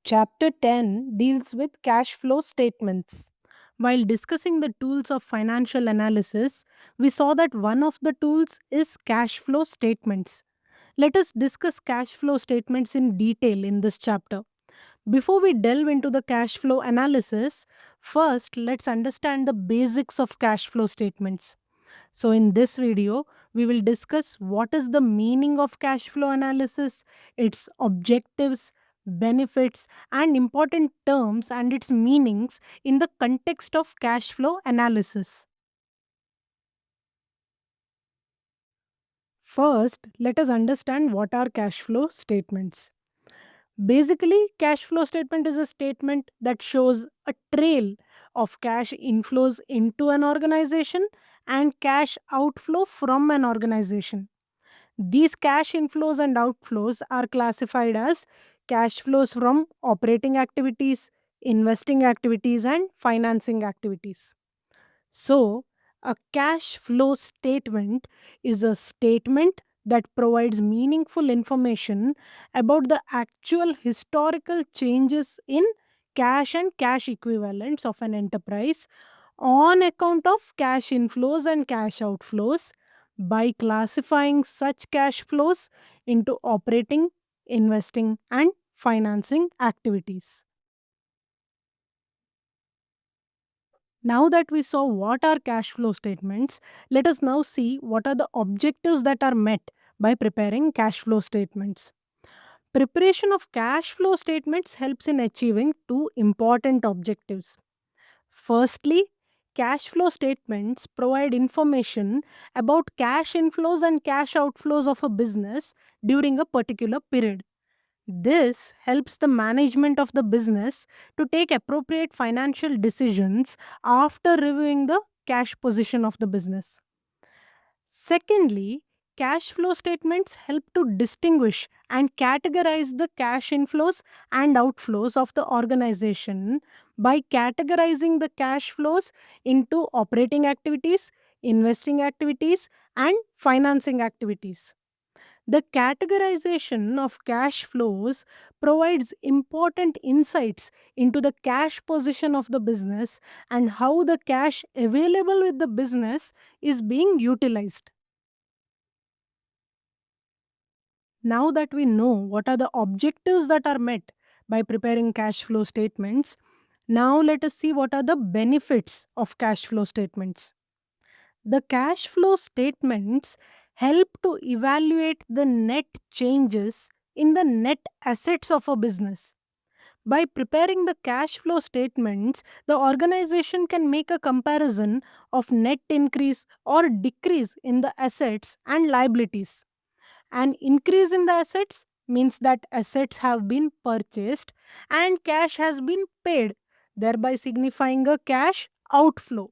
Chapter 10 deals with cash flow statements. While discussing the tools of financial analysis, we saw that one of the tools is cash flow statements. Let us discuss cash flow statements in detail in this chapter. Before we delve into the cash flow analysis, first let's understand the basics of cash flow statements. So, in this video, we will discuss what is the meaning of cash flow analysis, its objectives, benefits, and important terms and its meanings in the context of cash flow analysis. First, let us understand what are cash flow statements. Basically, cash flow statement is a statement that shows a trail of cash inflows into an organization and cash outflow from an organization. These cash inflows and outflows are classified as cash flows from operating activities, investing activities, and financing activities. So, a cash flow statement is a statement that provides meaningful information about the actual historical changes in cash and cash equivalents of an enterprise on account of cash inflows and cash outflows by classifying such cash flows into operating, investing, and financing activities. Now that we saw what are cash flow statements, let us now see what are the objectives that are met by preparing cash flow statements. Preparation of cash flow statements helps in achieving two important objectives. Firstly, cash flow statements provide information about cash inflows and cash outflows of a business during a particular period. This helps the management of the business to take appropriate financial decisions after reviewing the cash position of the business. Secondly, cash flow statements help to distinguish and categorize the cash inflows and outflows of the organization by categorizing the cash flows into operating activities, investing activities, and financing activities. The categorization of cash flows provides important insights into the cash position of the business and how the cash available with the business is being utilized. Now that we know what are the objectives that are met by preparing cash flow statements, now let us see what are the benefits of cash flow statements. The cash flow statements help to evaluate the net changes in the net assets of a business. By preparing the cash flow statements, the organization can make a comparison of net increase or decrease in the assets and liabilities. An increase in the assets means that assets have been purchased and cash has been paid, thereby signifying a cash outflow.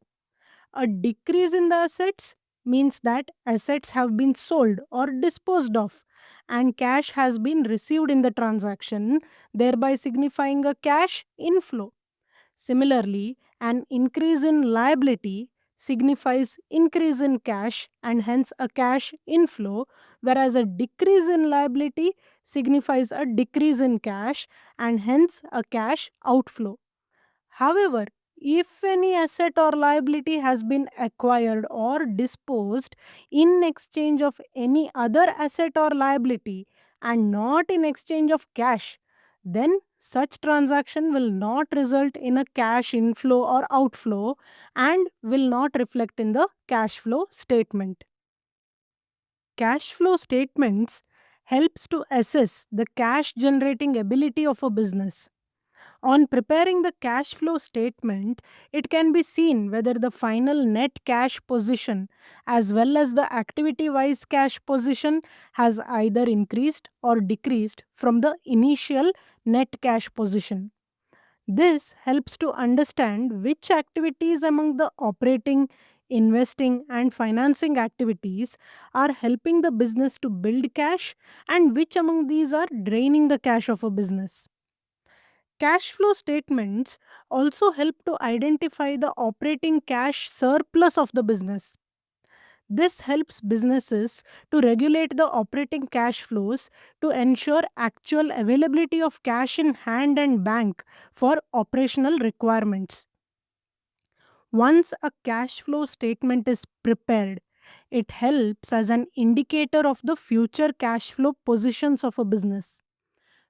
A decrease in the assets means that assets have been sold or disposed of and cash has been received in the transaction, thereby signifying a cash inflow. Similarly, an increase in liability signifies increase in cash and hence a cash inflow, whereas a decrease in liability signifies a decrease in cash and hence a cash outflow. However, if any asset or liability has been acquired or disposed in exchange of any other asset or liability and not in exchange of cash, then such transaction will not result in a cash inflow or outflow and will not reflect in the cash flow statement. Cash flow statements helps to assess the cash generating ability of a business. On preparing the cash flow statement, it can be seen whether the final net cash position as well as the activity wise cash position has either increased or decreased from the initial net cash position. This helps to understand which activities among the operating, investing, and financing activities are helping the business to build cash and which among these are draining the cash of a business. Cash flow statements also help to identify the operating cash surplus of the business. This helps businesses to regulate the operating cash flows to ensure actual availability of cash in hand and bank for operational requirements. Once a cash flow statement is prepared, it helps as an indicator of the future cash flow positions of a business.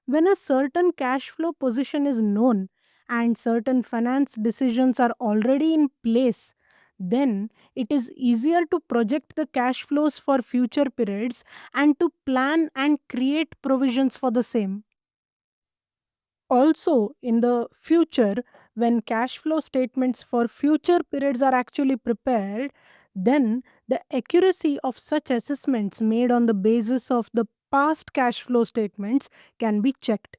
When a certain cash flow position is known and certain finance decisions are already in place, then it is easier to project the cash flows for future periods and to plan and create provisions for the same. Also, in the future, when cash flow statements for future periods are actually prepared, then the accuracy of such assessments made on the basis of the past cash flow statements can be checked.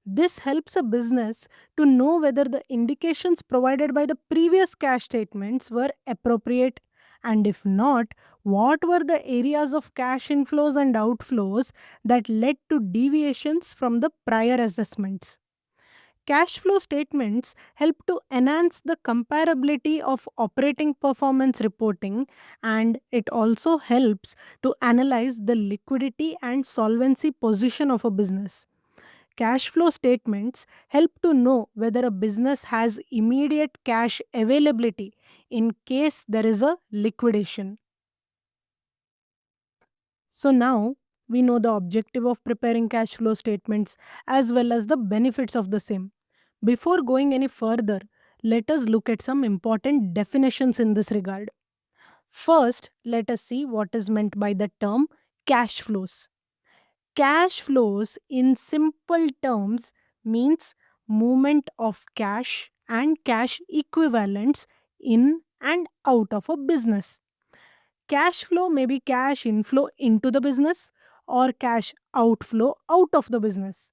This helps a business to know whether the indications provided by the previous cash statements were appropriate, and if not, what were the areas of cash inflows and outflows that led to deviations from the prior assessments. Cash flow statements help to enhance the comparability of operating performance reporting, and it also helps to analyze the liquidity and solvency position of a business. Cash flow statements help to know whether a business has immediate cash availability in case there is a liquidation. So now we know the objective of preparing cash flow statements as well as the benefits of the same. Before going any further, let us look at some important definitions in this regard. First, let us see what is meant by the term cash flows. Cash flows, in simple terms, means movement of cash and cash equivalents in and out of a business. Cash flow may be cash inflow into the business or cash outflow out of the business.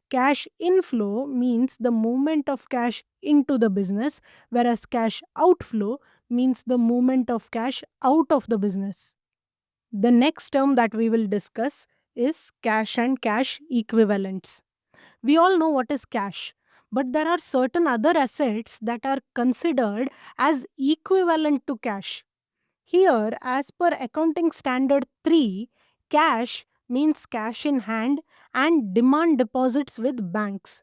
Cash inflow means the movement of cash into the business, whereas cash outflow means the movement of cash out of the business. The next term that we will discuss is cash and cash equivalents. We all know what is cash, but there are certain other assets that are considered as equivalent to cash. Here, as per Accounting Standard 3, cash means cash in hand and demand deposits with banks.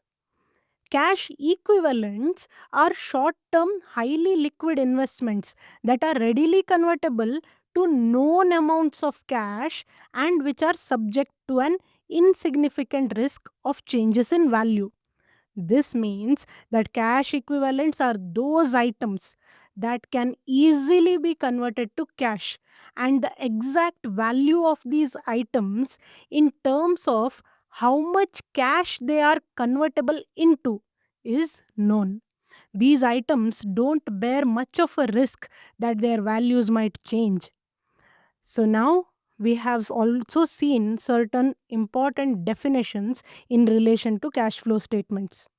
Cash equivalents are short term, highly liquid investments that are readily convertible to known amounts of cash and which are subject to an insignificant risk of changes in value. This means that cash equivalents are those items that can easily be converted to cash, and the exact value of these items in terms of how much cash they are convertible into is known. These items don't bear much of a risk that their values might change. So now we have also seen certain important definitions in relation to cash flow statements.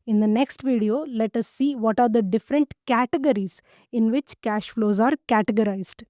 In the next video, let us see what are the different categories in which cash flows are categorized.